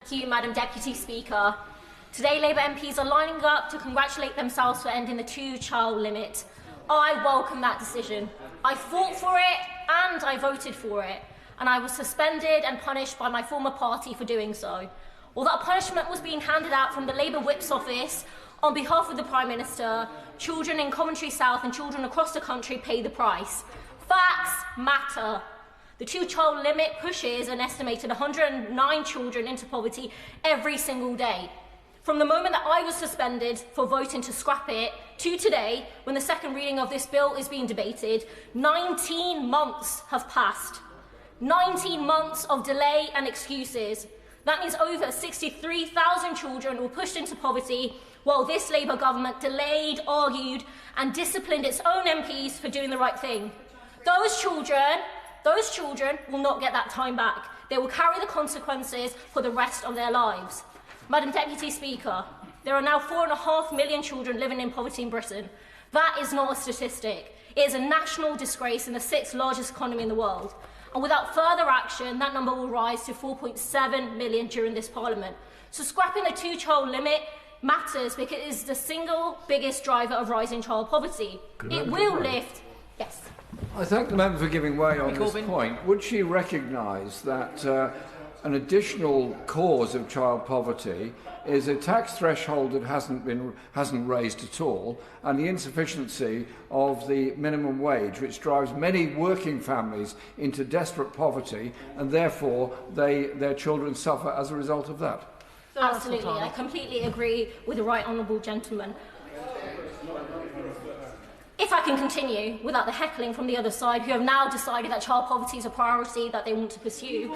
Thank you, Madam Deputy Speaker. Today, Labour MPs are lining up to congratulate themselves for ending the two-child limit. I welcome that decision. I fought for it and I voted for it, and I was suspended and punished by my former party for doing so. While that punishment was being handed out from the Labour Whip's office on behalf of the Prime Minister, children in Coventry South and children across the country pay the price. Facts matter. The two-child limit pushes an estimated 109 children into poverty every single day. From the moment that I was suspended for voting to scrap it to today, when the second reading of this bill is being debated, 19 months have passed. 19 months of delay and excuses. That means over 63,000 children were pushed into poverty while this Labour government delayed, argued and disciplined its own MPs for doing the right thing. Those children will not get that time back. They will carry the consequences for the rest of their lives. Madam Deputy Speaker, there are now 4.5 million children living in poverty in Britain. That is not a statistic. It is a national disgrace in the 6th largest economy in the world. And without further action, that number will rise to 4.7 million during this Parliament. So scrapping the two-child limit matters because it is the single biggest driver of rising child poverty. It will lift... Yes. I thank the member for giving way on this point. Would she recognise that an additional cause of child poverty is a tax threshold that hasn't raised at all, and the insufficiency of the minimum wage, which drives many working families into desperate poverty, and therefore their children suffer as a result of that? Absolutely, I completely agree with the right honourable gentleman. If I can continue without the heckling from the other side, who have now decided that child poverty is a priority that they want to pursue.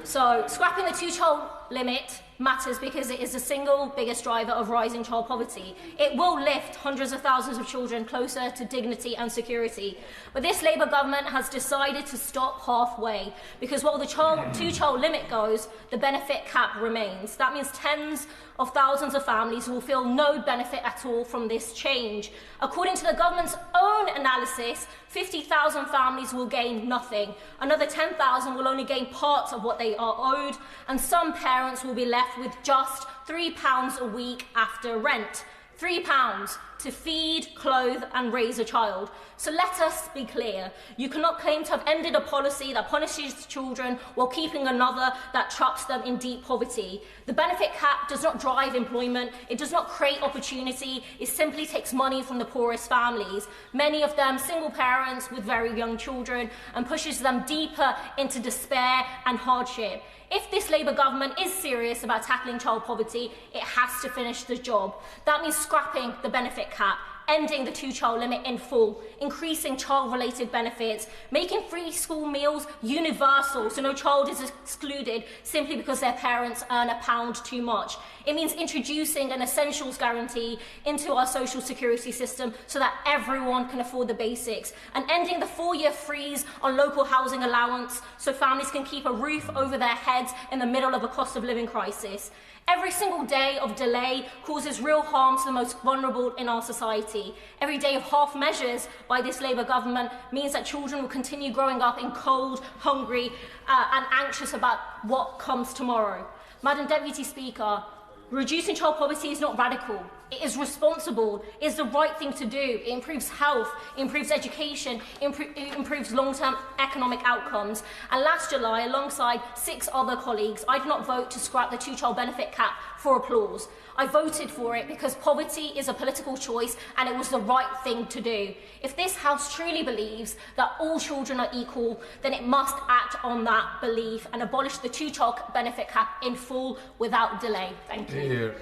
So, scrapping the two-child limit matters because it is the single biggest driver of rising child poverty. It will lift hundreds of thousands of children closer to dignity and security. But this Labour government has decided to stop halfway because while the two-child limit goes, the benefit cap remains. That means tens of thousands of families will feel no benefit at all from this change. According to the government's own analysis, 50,000 families will gain nothing. Another 10,000 will only gain part of what they are owed, and some parents will be left with just £3 a week after rent. £3 to feed, clothe and raise a child. So let us be clear. You cannot claim to have ended a policy that punishes children while keeping another that traps them in deep poverty. The benefit cap does not drive employment. It does not create opportunity. It simply takes money from the poorest families, many of them single parents with very young children, and pushes them deeper into despair and hardship. If this Labour government is serious about tackling child poverty, it has to finish the job. That means scrapping the benefit cap, ending the two-child limit in full, increasing child-related benefits, making free school meals universal so no child is excluded simply because their parents earn £1 too much. It means introducing an essentials guarantee into our social security system so that everyone can afford the basics, and ending the 4-year freeze on local housing allowance so families can keep a roof over their heads in the middle of a cost of living crisis. Every single day of delay causes real harm to the most vulnerable in our society. Every day of half measures by this Labour government means that children will continue growing up in cold, hungry and anxious about what comes tomorrow. Madam Deputy Speaker, reducing child poverty is not radical. It is responsible. It is the right thing to do. It improves health, it improves education, it improves long-term economic outcomes. And last July, alongside 6 other colleagues, I did not vote to scrap the two-child benefit cap for applause. I voted for it because poverty is a political choice and it was the right thing to do. If this House truly believes that all children are equal, then it must act on that belief and abolish the two-child benefit cap in full without delay. Thank you.